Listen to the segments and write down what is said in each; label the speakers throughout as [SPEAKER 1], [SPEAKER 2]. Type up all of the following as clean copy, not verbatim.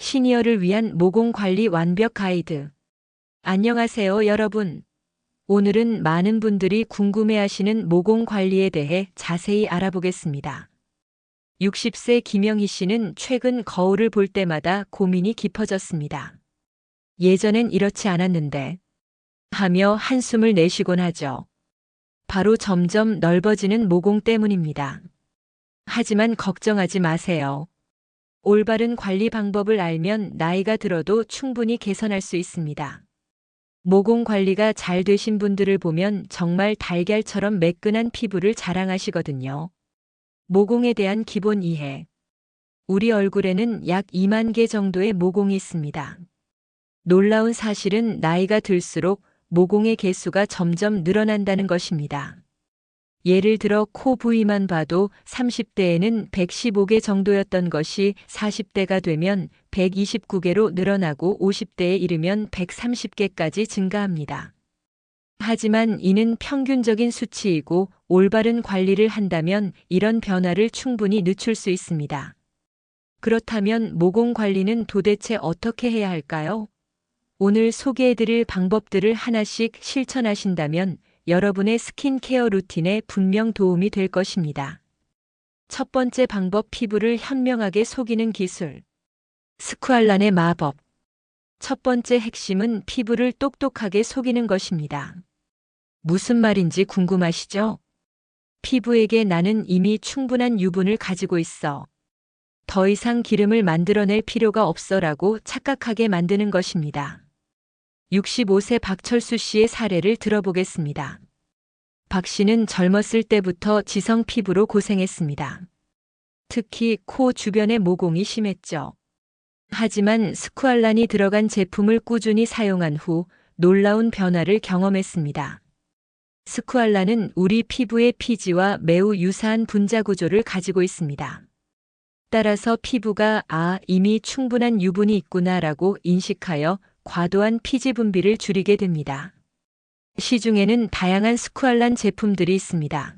[SPEAKER 1] 시니어를 위한 모공 관리 완벽 가이드. 안녕하세요, 여러분. 오늘은 많은 분들이 궁금해하시는 모공 관리에 대해 자세히 알아보겠습니다. 60세 김영희 씨는 최근 거울을 볼 때마다 고민이 깊어졌습니다. 예전엔 이렇지 않았는데 하며 한숨을 내쉬곤 하죠. 바로 점점 넓어지는 모공 때문입니다. 하지만 걱정하지 마세요. 올바른 관리 방법을 알면 나이가 들어도 충분히 개선할 수 있습니다. 모공 관리가 잘 되신 분들을 보면 정말 달걀처럼 매끈한 피부를 자랑하시거든요. 모공에 대한 기본 이해. 우리 얼굴에는 약 2만 개 정도의 모공이 있습니다. 놀라운 사실은 나이가 들수록 모공의 개수가 점점 늘어난다는 것입니다. 예를 들어 코 부위만 봐도 30대에는 115개 정도였던 것이 40대가 되면 129개로 늘어나고 50대에 이르면 130개까지 증가합니다. 하지만 이는 평균적인 수치이고 올바른 관리를 한다면 이런 변화를 충분히 늦출 수 있습니다. 그렇다면 모공 관리는 도대체 어떻게 해야 할까요? 오늘 소개해드릴 방법들을 하나씩 실천하신다면 여러분의 스킨케어 루틴에 분명 도움이 될 것입니다. 첫 번째 방법, 피부를 현명하게 속이는 기술. 스쿠알란의 마법. 첫 번째 핵심은 피부를 똑똑하게 속이는 것입니다. 무슨 말인지 궁금하시죠? 피부에게 나는 이미 충분한 유분을 가지고 있어. 더 이상 기름을 만들어낼 필요가 없어라고 착각하게 만드는 것입니다. 65세 박철수 씨의 사례를 들어보겠습니다. 박 씨는 젊었을 때부터 지성 피부로 고생했습니다. 특히 코 주변의 모공이 심했죠. 하지만 스쿠알란이 들어간 제품을 꾸준히 사용한 후 놀라운 변화를 경험했습니다. 스쿠알란은 우리 피부의 피지와 매우 유사한 분자 구조를 가지고 있습니다. 따라서 피부가 이미 충분한 유분이 있구나라고 인식하여 과도한 피지 분비를 줄이게 됩니다. 시중에는 다양한 스쿠알란 제품들이 있습니다.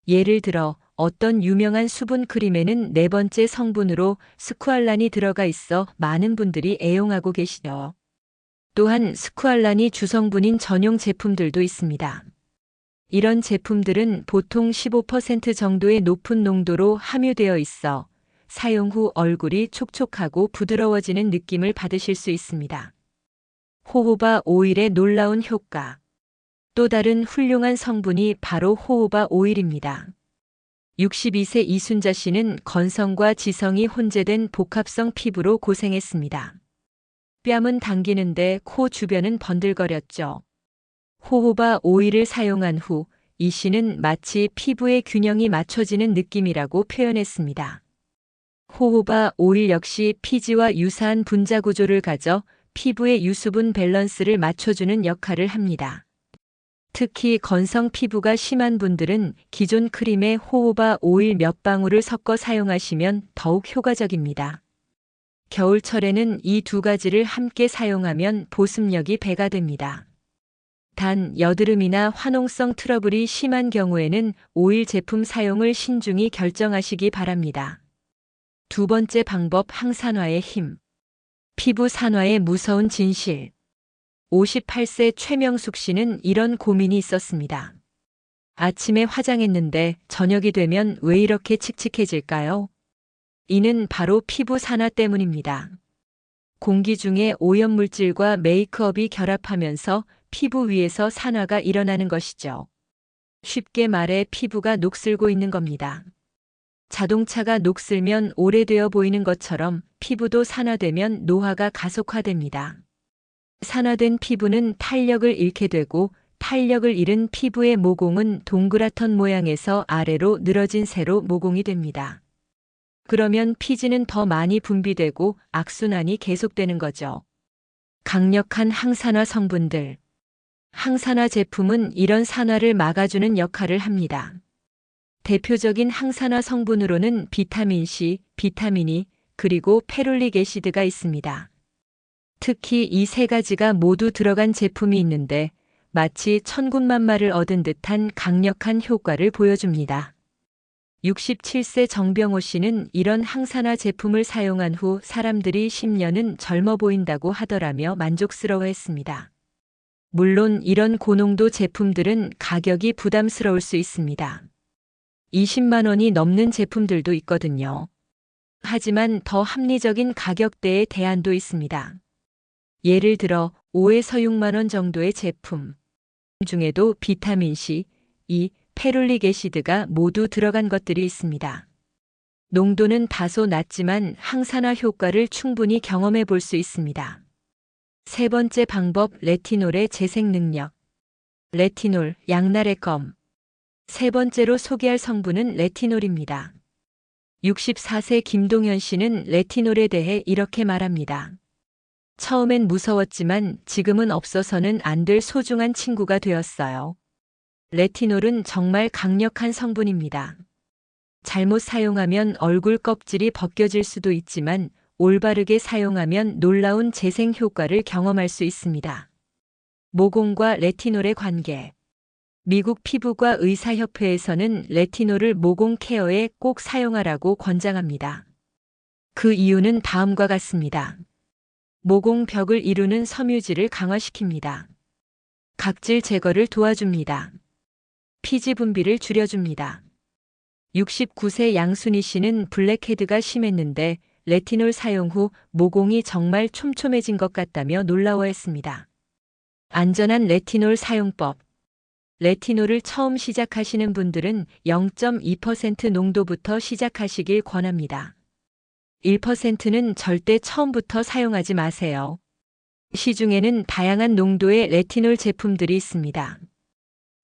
[SPEAKER 1] 예를 들어 어떤 유명한 수분 크림에는 네 번째 성분으로 스쿠알란이 들어가 있어 많은 분들이 애용하고 계시죠. 또한 스쿠알란이 주성분인 전용 제품들도 있습니다. 이런 제품들은 보통 15% 정도의 높은 농도로 함유되어 있어 사용 후 얼굴이 촉촉하고 부드러워지는 느낌을 받으실 수 있습니다. 호호바 오일의 놀라운 효과. 또 다른 훌륭한 성분이 바로 호호바 오일입니다. 62세 이순자 씨는 건성과 지성이 혼재된 복합성 피부로 고생했습니다. 뺨은 당기는데 코 주변은 번들거렸죠. 호호바 오일을 사용한 후 이 씨는 마치 피부의 균형이 맞춰지는 느낌이라고 표현했습니다. 호호바 오일 역시 피지와 유사한 분자 구조를 가져 피부의 유수분 밸런스를 맞춰주는 역할을 합니다. 특히 건성 피부가 심한 분들은 기존 크림에 호호바 오일 몇 방울을 섞어 사용하시면 더욱 효과적입니다. 겨울철에는 이 두 가지를 함께 사용하면 보습력이 배가 됩니다. 단 여드름이나 화농성 트러블이 심한 경우에는 오일 제품 사용을 신중히 결정하시기 바랍니다. 두 번째 방법, 항산화의 힘. 피부 산화의 무서운 진실. 58세 최명숙 씨는 이런 고민이 있었습니다. 아침에 화장했는데 저녁이 되면 왜 이렇게 칙칙해질까요? 이는 바로 피부 산화 때문입니다. 공기 중에 오염물질과 메이크업이 결합하면서 피부 위에서 산화가 일어나는 것이죠. 쉽게 말해 피부가 녹슬고 있는 겁니다. 자동차가 녹슬면 오래되어 보이는 것처럼 피부도 산화되면 노화가 가속화됩니다. 산화된 피부는 탄력을 잃게 되고 탄력을 잃은 피부의 모공은 동그랗던 모양에서 아래로 늘어진 세로 모공이 됩니다. 그러면 피지는 더 많이 분비되고 악순환이 계속되는 거죠. 강력한 항산화 성분들. 항산화 제품은 이런 산화를 막아주는 역할을 합니다. 대표적인 항산화 성분으로는 비타민C, 비타민 E, 그리고 페룰릭 애시드가 있습니다. 특히 이 세 가지가 모두 들어간 제품이 있는데 마치 천군만마를 얻은 듯한 강력한 효과를 보여줍니다. 67세 정병호 씨는 이런 항산화 제품을 사용한 후 사람들이 10년은 젊어 보인다고 하더라며 만족스러워했습니다. 물론 이런 고농도 제품들은 가격이 부담스러울 수 있습니다. 20만 원이 넘는 제품들도 있거든요. 하지만 더 합리적인 가격대의 대안도 있습니다. 예를 들어 5에서 6만 원 정도의 제품 중에도 비타민C, E, 페룰릭 애시드가 모두 들어간 것들이 있습니다. 농도는 다소 낮지만 항산화 효과를 충분히 경험해 볼 수 있습니다. 세 번째 방법, 레티놀의 재생 능력. 레티놀, 양날의 검. 세 번째로 소개할 성분은 레티놀입니다. 64세 김동현 씨는 레티놀에 대해 이렇게 말합니다. 처음엔 무서웠지만 지금은 없어서는 안 될 소중한 친구가 되었어요. 레티놀은 정말 강력한 성분입니다. 잘못 사용하면 얼굴 껍질이 벗겨질 수도 있지만 올바르게 사용하면 놀라운 재생 효과를 경험할 수 있습니다. 모공과 레티놀의 관계. 미국 피부과 의사협회에서는 레티놀을 모공 케어에 꼭 사용하라고 권장합니다. 그 이유는 다음과 같습니다. 모공 벽을 이루는 섬유질을 강화시킵니다. 각질 제거를 도와줍니다. 피지 분비를 줄여줍니다. 69세 양순희 씨는 블랙헤드가 심했는데 레티놀 사용 후 모공이 정말 촘촘해진 것 같다며 놀라워했습니다. 안전한 레티놀 사용법. 레티놀을 처음 시작하시는 분들은 0.2% 농도부터 시작하시길 권합니다. 1%는 절대 처음부터 사용하지 마세요. 시중에는 다양한 농도의 레티놀 제품들이 있습니다.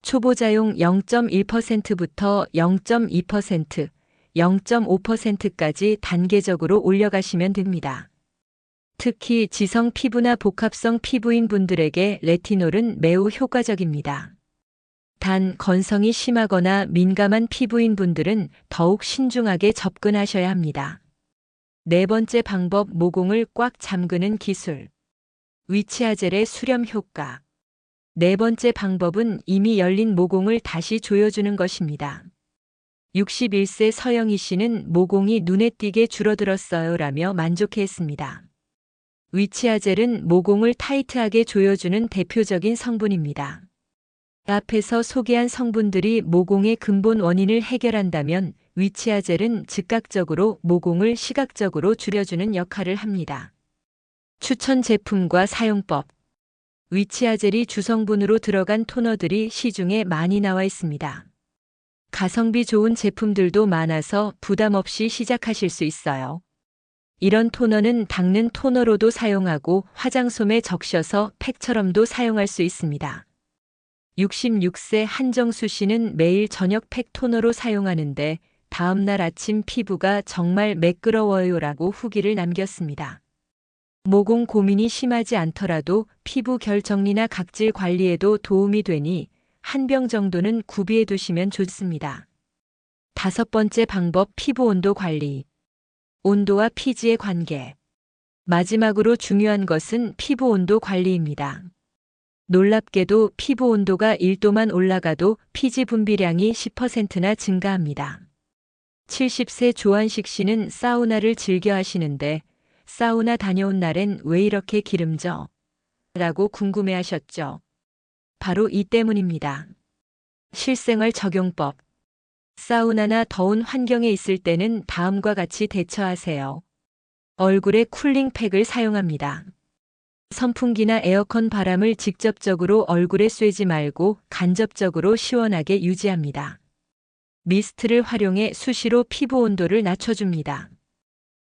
[SPEAKER 1] 초보자용 0.1%부터 0.2%, 0.5%까지 단계적으로 올려가시면 됩니다. 특히 지성 피부나 복합성 피부인 분들에게 레티놀은 매우 효과적입니다. 단 건성이 심하거나 민감한 피부인 분들은 더욱 신중하게 접근하셔야 합니다. 네 번째 방법, 모공을 꽉 잠그는 기술. 위치아젤의 수렴 효과. 네 번째 방법은 이미 열린 모공을 다시 조여주는 것입니다. 61세 서영희 씨는 모공이 눈에 띄게 줄어들었어요 라며 만족해했습니다. 위치아젤은 모공을 타이트하게 조여주는 대표적인 성분입니다. 앞에서 소개한 성분들이 모공의 근본 원인을 해결한다면 위치아젤은 즉각적으로 모공을 시각적으로 줄여주는 역할을 합니다. 추천 제품과 사용법. 위치아젤이 주성분으로 들어간 토너들이 시중에 많이 나와 있습니다. 가성비 좋은 제품들도 많아서 부담 없이 시작하실 수 있어요. 이런 토너는 닦는 토너로도 사용하고 화장솜에 적셔서 팩처럼도 사용할 수 있습니다. 66세 한정수 씨는 매일 저녁 팩 토너로 사용하는데 다음날 아침 피부가 정말 매끄러워요라고 후기를 남겼습니다. 모공 고민이 심하지 않더라도 피부 결 정리나 각질 관리에도 도움이 되니 한 병 정도는 구비해 두시면 좋습니다. 다섯 번째 방법, 피부 온도 관리. 온도와 피지의 관계. 마지막으로 중요한 것은 피부 온도 관리입니다. 놀랍게도 피부 온도가 1도만 올라가도 피지 분비량이 10%나 증가합니다. 70세 조한식 씨는 사우나를 즐겨 하시는데 사우나 다녀온 날엔 왜 이렇게 기름져? 라고 궁금해하셨죠. 바로 이 때문입니다. 실생활 적용법. 사우나나 더운 환경에 있을 때는 다음과 같이 대처하세요. 얼굴에 쿨링팩을 사용합니다. 선풍기나 에어컨 바람을 직접적으로 얼굴에 쐬지 말고 간접적으로 시원하게 유지합니다. 미스트를 활용해 수시로 피부 온도를 낮춰줍니다.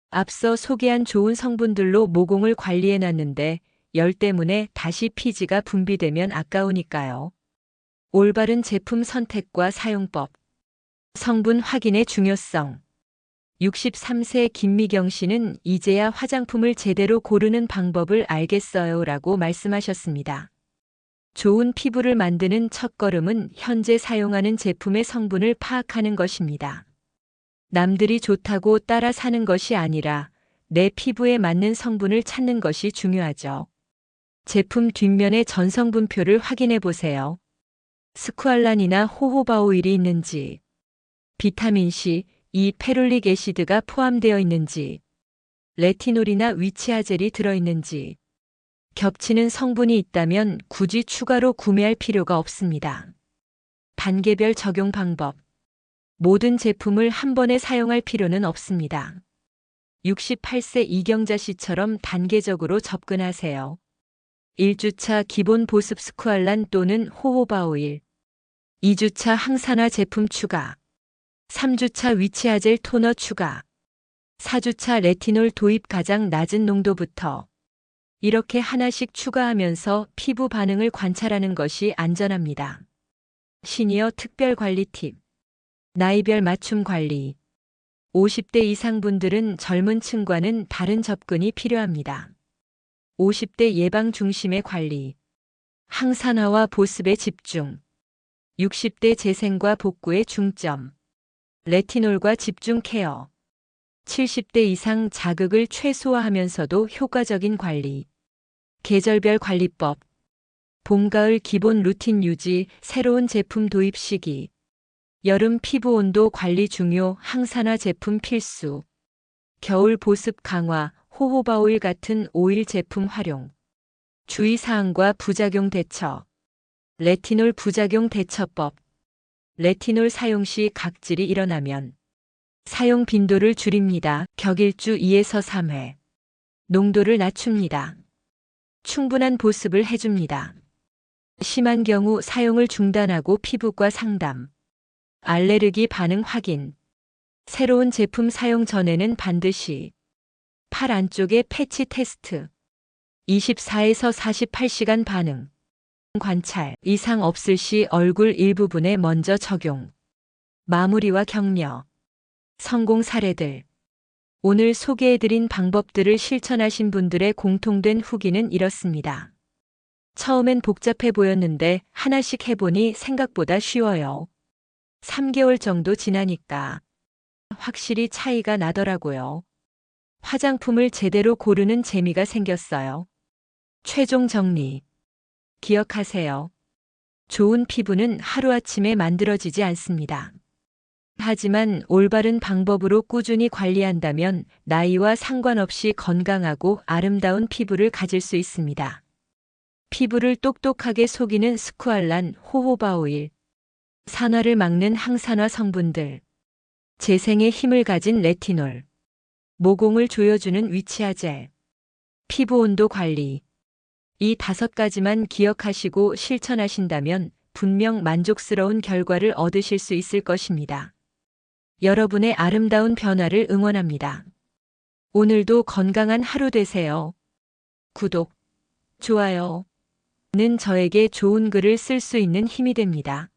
[SPEAKER 1] 앞서 소개한 좋은 성분들로 모공을 관리해 놨는데 열 때문에 다시 피지가 분비되면 아까우니까요. 올바른 제품 선택과 사용법. 성분 확인의 중요성. 63세 김미경 씨는 이제야 화장품을 제대로 고르는 방법을 알겠어요 라고 말씀하셨습니다. 좋은 피부를 만드는 첫걸음은 현재 사용하는 제품의 성분을 파악하는 것입니다. 남들이 좋다고 따라 사는 것이 아니라 내 피부에 맞는 성분을 찾는 것이 중요하죠. 제품 뒷면의 전성분표를 확인해 보세요. 스쿠알란이나 호호바 오일이 있는지, 비타민C, 이 페룰릭 애시드가 포함되어 있는지, 레티놀이나 위치아젤이 들어있는지, 겹치는 성분이 있다면 굳이 추가로 구매할 필요가 없습니다. 단계별 적용 방법. 모든 제품을 한 번에 사용할 필요는 없습니다. 68세 이경자 씨처럼 단계적으로 접근하세요. 1주차 기본 보습 스쿠알란 또는 호호바 오일. 2주차 항산화 제품 추가. 3주차 위치아젤 토너 추가. 4주차 레티놀 도입 가장 낮은 농도부터. 이렇게 하나씩 추가하면서 피부 반응을 관찰하는 것이 안전합니다. 시니어 특별 관리 팁. 나이별 맞춤 관리. 50대 이상 분들은 젊은 층과는 다른 접근이 필요합니다. 50대 예방 중심의 관리. 항산화와 보습에 집중. 60대 재생과 복구에 중점. 레티놀과 집중 케어. 70대 이상 자극을 최소화하면서도 효과적인 관리. 계절별 관리법. 봄, 가을 기본 루틴 유지, 새로운 제품 도입 시기. 여름 피부 온도 관리 중요, 항산화 제품 필수. 겨울 보습 강화, 호호바 오일 같은 오일 제품 활용. 주의사항과 부작용 대처. 레티놀 부작용 대처법. 레티놀 사용 시 각질이 일어나면 사용 빈도를 줄입니다. 격일주 2에서 3회. 농도를 낮춥니다. 충분한 보습을 해줍니다. 심한 경우 사용을 중단하고 피부과 상담. 알레르기 반응 확인. 새로운 제품 사용 전에는 반드시 팔 안쪽에 패치 테스트. 24에서 48시간 반응. 관찰. 이상 없을 시 얼굴 일부분에 먼저 적용. 마무리와 격려. 성공 사례들. 오늘 소개해드린 방법들을 실천하신 분들의 공통된 후기는 이렇습니다. 처음엔 복잡해 보였는데 하나씩 해보니 생각보다 쉬워요. 3개월 정도 지나니까 확실히 차이가 나더라고요. 화장품을 제대로 고르는 재미가 생겼어요. 최종 정리. 기억하세요. 좋은 피부는 하루아침에 만들어지지 않습니다. 하지만 올바른 방법으로 꾸준히 관리한다면 나이와 상관없이 건강하고 아름다운 피부를 가질 수 있습니다. 피부를 똑똑하게 속이는 스쿠알란, 호호바 오일. 산화를 막는 항산화 성분들. 재생의 힘을 가진 레티놀. 모공을 조여주는 위치아젤. 피부 온도 관리. 이 5가지만 기억하시고 실천하신다면 분명 만족스러운 결과를 얻으실 수 있을 것입니다. 여러분의 아름다운 변화를 응원합니다. 오늘도 건강한 하루 되세요. 구독, 좋아요는 저에게 좋은 글을 쓸 수 있는 힘이 됩니다.